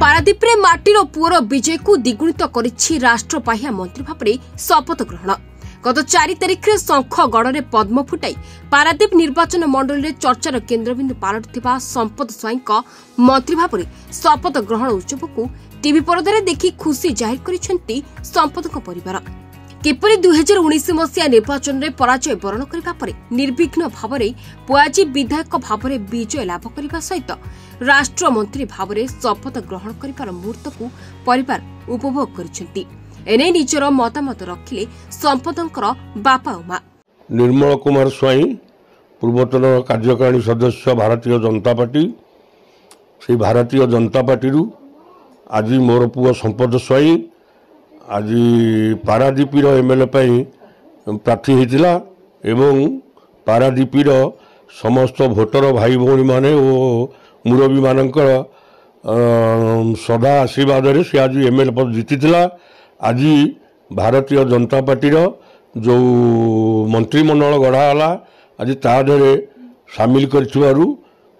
पारादीप रे माटीर पुअर विजय को द्विगुणित करिछि राष्ट्रपाह्या मंत्री भाव शपथ ग्रहण। गत 4 तारिख में शंखगढ़ में पद्म फुटाई पारादीप निर्वाचन मंडल में चर्चार केन्द्रबिंदु पालटिथिबा संपद स्वाई मंत्री भाव शपथ ग्रहण उत्सव को टीवी पर्दार देखि खुशी जाहिर करिसेंती संपद परिवार। किपरि 2019 मसीहा निर्वाचन में पराजय वरण करने पर निर्विघ्न भाव पुआजी विधायक भाव विजय लाभ करने सहित राष्ट्रमंत्री भाव शपथ ग्रहण कर मुहूर्त को परिवार उपभोग करिसेंती। एने निजर मतामत रखिले संपदंकर बापा और मां। निर्मल कुमार स्वाई पूर्वतन कार्यकारिणी सदस्य भारतीय जनता पार्टी से भारतीय जनता पार्टी आज मोर पुओ संपद स्वाई आज पारादीपीर एमएलए प्रार्थी होता एवं पारादीपीर समस्त भोटर भाई भौणी माने और मुरबी मानकर सदा आशीर्वाद से आज एमएलए पद जीति। आज भारतीय जनता पार्टीर जो मंत्रिमंडल गढ़ाला आज तादे सामिल कर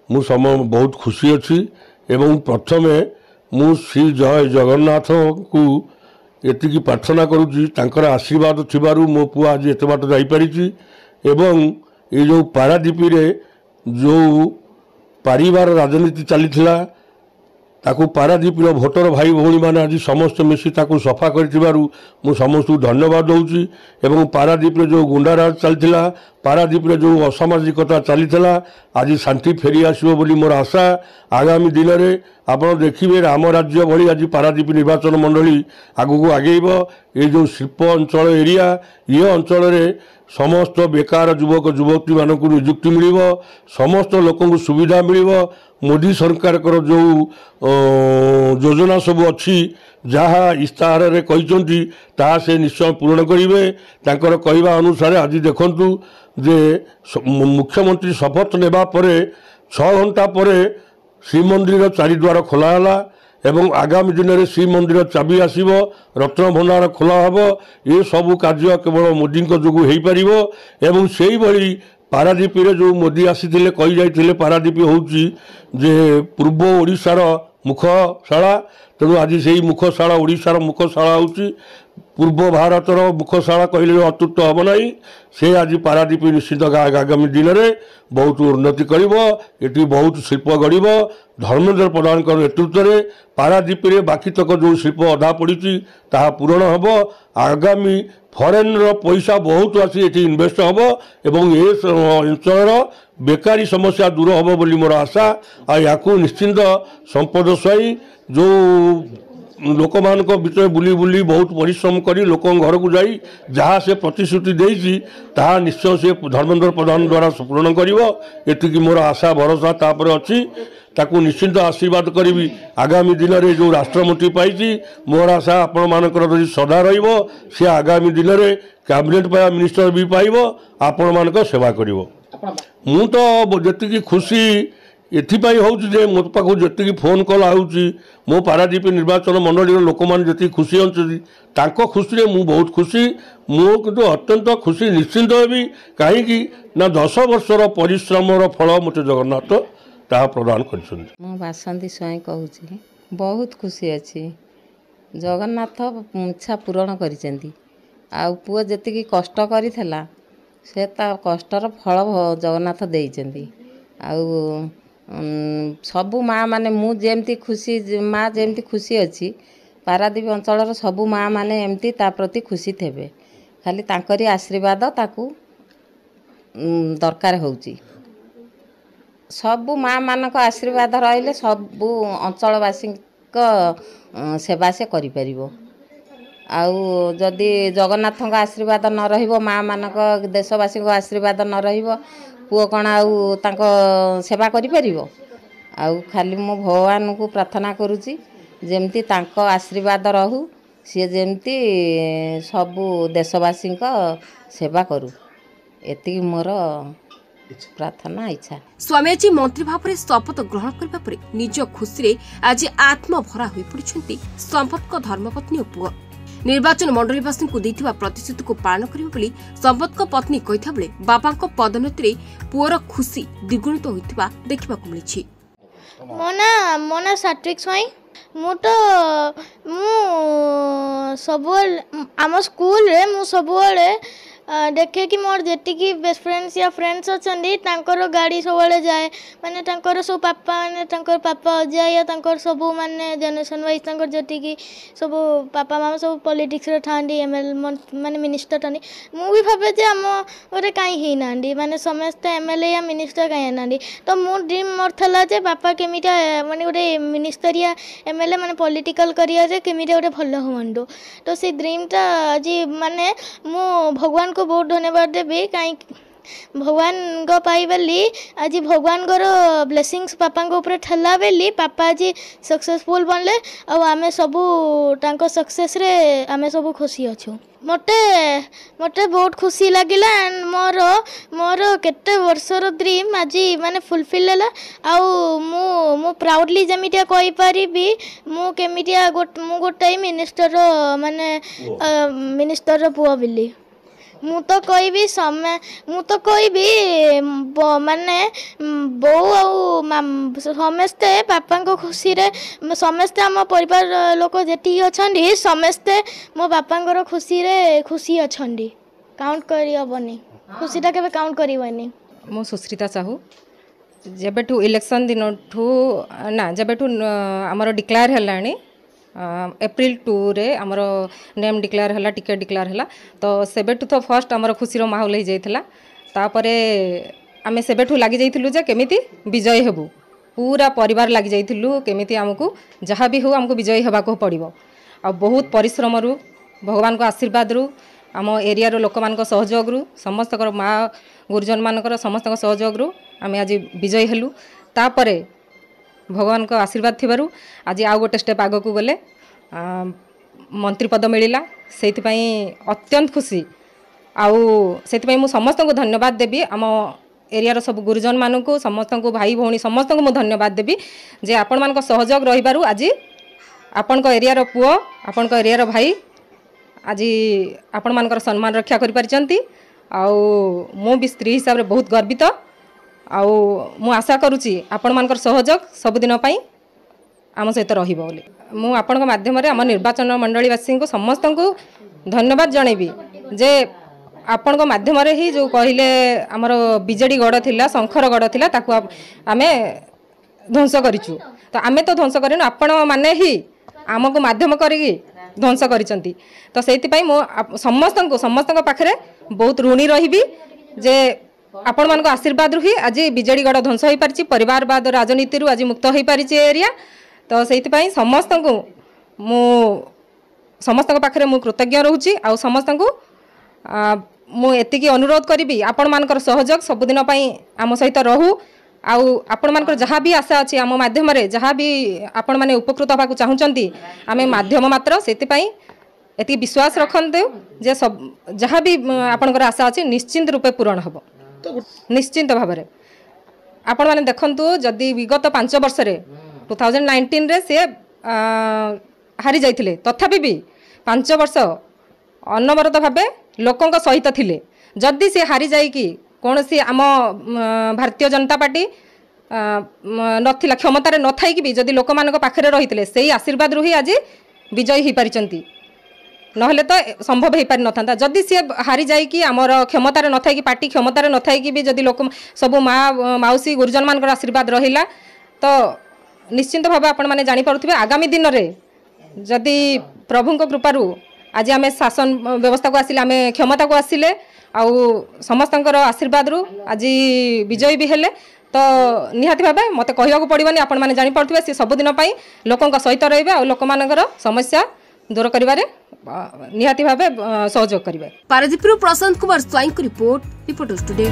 बहुत खुशी अच्छी एवं प्रथमे मु श्री जय जगन्नाथ को एतिकी प्रार्थना करुच्ची तांकर आशीर्वाद थिबारु मो पुआ आज एत बाट जाईपारी एवं ये जो पारादीपी रे जो परिवार राजनीति चली ताकू पारादीपीर भोटर भाई भौणी माने आज समस्त मिसी ताकू सफा करिथिबारु मु समस्त धन्यवाद दउची एवं पारादीप जो गुंडाराज चलथिला पारादीप जो असामाजिकता चलीथिला आज शांति फेरी आसीबो बोली मोर आशा। आगामी दिन में आपण देखिए राम राज्य भली आज पारादीप निर्वाचन मंडली आगू आगेब। ये जो शिल्प अंचल एरिया ये अंचल रे समस्त बेकार युवक युवती मानक निजुक्ति मिल समस्त लोक सुविधा मिल मोदी सरकार जो योजना सब अच्छी जहाँ इस्ताहार रे कहते ता से निश्चय पूरण करेंगे। तांकर कहवा अनुसार आज देखंतु जे मुख्यमंत्री शपथ नेबा परे 6 घंटा पर श्रीमंदिर चारिद्वार खोलाला एवं आगामी दिन में श्रीमंदिर चाबी आसब रत्न भंडार खोला हम ये सबू कार्य केवल मोदी जो हो पार से भली पारादीप जो मोदी आसी कही जाइए पारादीप होउची जे पूर्व ओडिशार मुखशाला तेणु आज से मुखशाला ओडिशार मुखशाला होउची पूर्व भारतर मुखशाला कहले अत्युक्त हम ना से आज पारादीप निश्चित आगामी दिन में बहुत उन्नति कर बहुत शिल्प गढ़ धर्मेन्द्र प्रधान नेतृत्व में पारादीप बाकी तक जो शिल्प अधा पड़ी ता पूरण हम आगामी फरेन पैसा बहुत आसी इनवेस्ट हम एवं ये अंचल बेकारी समस्या दूर हम बोली मोर आशा। या निश्चिंत संपद स्वाई जो लोक मान विषय बुली बुली बहुत परिश्रम करी लोक घर को जाई जहाँ से प्रतिश्रुति देती ताहा निश्चय से धर्मेन्द्र प्रधान द्वारा पूरण कर मोर आशा भरोसा तापर अच्छी ताकू निश्चिंत आशीर्वाद करी। आगामी दिन में जो राष्ट्रमंत्री पाई मोर आशा आपण मानकर सदा रे आगामी दिन में कैबिनेट मिनिस्टर भी पाइब आपण मानक सेवा कर। मु तो जी खुशी एथिपाई होउची जे मो पाखु जति फोन कॉल आउची मो पारादीप निर्वाचन मंडली लोक मैंने जी खुशी अच्छी तांको खुशी रे मु बहुत खुशी मु किंतु अत्यंत खुशी निश्चिंत हेबी कहीं ना 10 वर्षर परिश्रम फल मते जगन्नाथ ता प्रदान कर। बासंती स्वाई कहूँ बहुत खुशी अच्छी जगन्नाथ इच्छा पूरण कर पुओ जी कष्ट करिथला से ता कष्टर फल जगन्नाथ देइचंदी। सबू माँ माने मु जेमती खुशी माँ जेमती खुशी अच्छी पारादीप अंचल सबू माँ माने एमती ता प्रति खुशी थे खाली तांकरी आशीर्वाद ताकू दरकार होउची। सबू माँ मानक आशीर्वाद रहिले सबू अंचलवासी सेवा से करि परिबो। आउ जदि जगन्नाथ आशीर्वाद न रहिबो माँ मानक देशवासी आशीर्वाद न रहिबो पुओ कण आउ तांको सेवा करि परिबो। आउ खाली मो भगवान को प्रार्थना करूची जेमती तांको आशीर्वाद रहू सी जेमती सबू देशवासी सेवा करू एति मोर प्रार्थना इच्छा। स्वामी जी मंत्री भाव शपथ ग्रहण करने पर निज खुशी आज आत्मभरा हो पड़ती संपद धर्मपत्नी और पुओ। निर्वाचन मंडलीवासी को देथिबा प्रतिश्रुति को पालन करिबो बोली संपत पत्नी कहिथा बेले बापा पदोन्नति पुओर खुशी द्विगुणित होइथिबा देखिबा को मिलिछि। मोना सात्विक स्वाई मु तो सब आम स्कूल रे मु सब देखे कि मोर जी बेस्ट फ्रेंड्स या फ्रेंड्स अच्छा गाड़ी सब जाए माने सब पापा माने पापा अजा या सब माने जनरेशन वाइज जी सब पापा मामा सब पॉलिटिक्स रे थांडी एमएल माने मिनिस्टर थांडी मु भी भावे जे आम ओरे काई ही नांडी माने समस्त एमएलए या मिनिस्टर काई नांडी तो मो ड्रीम मोर थला जे पापा केमिटा माने ओरे मिनिस्टर या एमएलए माने पॉलिटिकल करियर रे केमिटा ओरे भलो होंडो तो से ड्रीम टा जी माने मु भगवान को बहुत धन्यवाद देवी कहीं भगवान को पाई बेली आज भगवान को ब्लेसिंग्स पापा ऊपर ठेला बेली पापा आज सक्सेसफुल बनले और आमे सबू तांको सक्सेस रे आमे सबू खुशी अच्छु मते मते बहुत खुशी लगिला एंड मोर मोर केते वर्षर ड्रीम आज माने फुलफिल होला आउ मु प्राउडली जमिटिया कहि परिबी मु केमिटिया मु गोटे मिनिस्टर माने मिनिस्टर रो पुआ बिली मु तो कहबी समय मु तो कहबी माने बो समस्ते पापा को खुशी रे समस्ते आम परिवार लोक जेती अछंडी समस्ते मो पापा खुशी रे खुशी अछंडी काउंट करी हबनी खुशीटा केबे काउंट करिवनी मो सुश्रिता साहू जेबेठू इलेक्शन दिन ठू ना जेबेठू हमर डिक्लेयर हलानी एप्रिल 2 रे हमर नेम डिक्लेयर हला टिकेट डिक्लेयर हला तो सेबेठू तो फर्स्ट हमर खुशी रो माहौल हो जाइथिला तापरे आमे सेबेठू लागि जाइथिलु जे केमिति विजय हेबु पूरा परिवार लागि जाइथिलु केमिति हमकू जहाँ भी हो हमकू विजय हेबा को पड़िबो आ बहुत परिश्रम रु भगवान को आशीर्वाद रु आम एरिया रो लोक मान को सहयोग रु समस्त माँ गुरुजन मानकर समस्त सहयोग रु आमे आज विजय हेलु तापरे भगवान को आशीर्वाद थिबारु आज आउ गोटे स्टेप आग को गले मंत्री पद मिलिला सेथिपई अत्यंत खुशी आउ सेथिपई मु समस्त को धन्यवाद देबी आम एरिया रो सब गुरुजन मानू को समस्त को भाई भौणी समस्त को मु धन्यवाद देबी जे आपण मान को सहयोग रहिबारु आज आपण को एरिया रो पुओ आपण को एरिया रो भाई आज आपण मान को सम्मान रक्षा करि परिचंती आउ मु भी स्त्री हिसाब रे बहुत गर्वित आउ मु आशा करुच्ची आपण मानकर सहयोग सबुदिन पाई आम सहित रहिबो बोली मु आपण माध्यम रे आम निर्वाचन मंडलीवासी को समस्त को धन्यवाद जणेबी जे आपण माध्यम रे ही जो कहले आमर बीजेडी गढ़ थिला शंकर गढ़ थिला ताकू आमे ध्वंस करिछु तो आमे तो ध्वंस करिनु आपण माने ही आमको माध्यम करी ध्वंस करिसंती तो सेति पई मो समस्त पाखरे बहुत ऋणी रहिबी जे आपण मान आशीर्वाद रु ही आज बीजेडी गढ़ ध्वंस हो पारि परिवारवाद राजनीति आज मुक्त हो पारि एरिया तो से समस्त को मु समस्त पाखे मु कृतज्ञ रोची आ समस्त को मु एतिकी अनुरोध करी आपण मान सहयोग सबुदिन आम सहित रहू आपण मान जहाँ भी आशा अच्छी आम माध्यम जहाँ भी आपण मैंने उपकृत होगा चाहूँगी आम माध्यम मात्र से एति विश्वास रखते जे सब जहाँ भी आपणकर आशा अच्छी निश्चिंत रूपे पूरण हम निश्चिंत भाव में आपण मैंने देखु जदि विगत 5 वर्ष 2019 रे से हारी जाइथिले तथापि भी 5 वर्ष अनवरत भाव लोकों सहित थिले जदि से हारी जाइकी कौन सी आम भारतीय जनता पार्टी नथिला क्षमतार न थाइकी भी जदि लोक मान पाखरे रही से आशीर्वाद रु ही आज विजयी हो पारिचंती नहले तो संभव हो पारि नथा जदि सी हारी जाइकी आमर क्षमतार न थाइकी पार्टी क्षमतार न थाइकी भी जदि लोक सब माँ माउसी गुरुजन मान आशीर्वाद रहिला तो निश्चिंत भाव आपण मैंने जानीपे आगामी दिन में जदि प्रभु कृपारू आज आम शासन व्यवस्था को आसिले आम क्षमता को आसिले आउ समस्त आशीर्वाद रु आज विजयी भी हेले तो निहाती भाव मत कहवाक पड़ोनी आपण मैंने जानीपे सी सबुदिन लोकों सहित रही और लोक समस्या दूर करिवारे निहाती भाव सहयोग करेंगे। पारादीप प्रशांत कुमार स्वाई रिपोर्ट रिपोर्टर्स टुडे।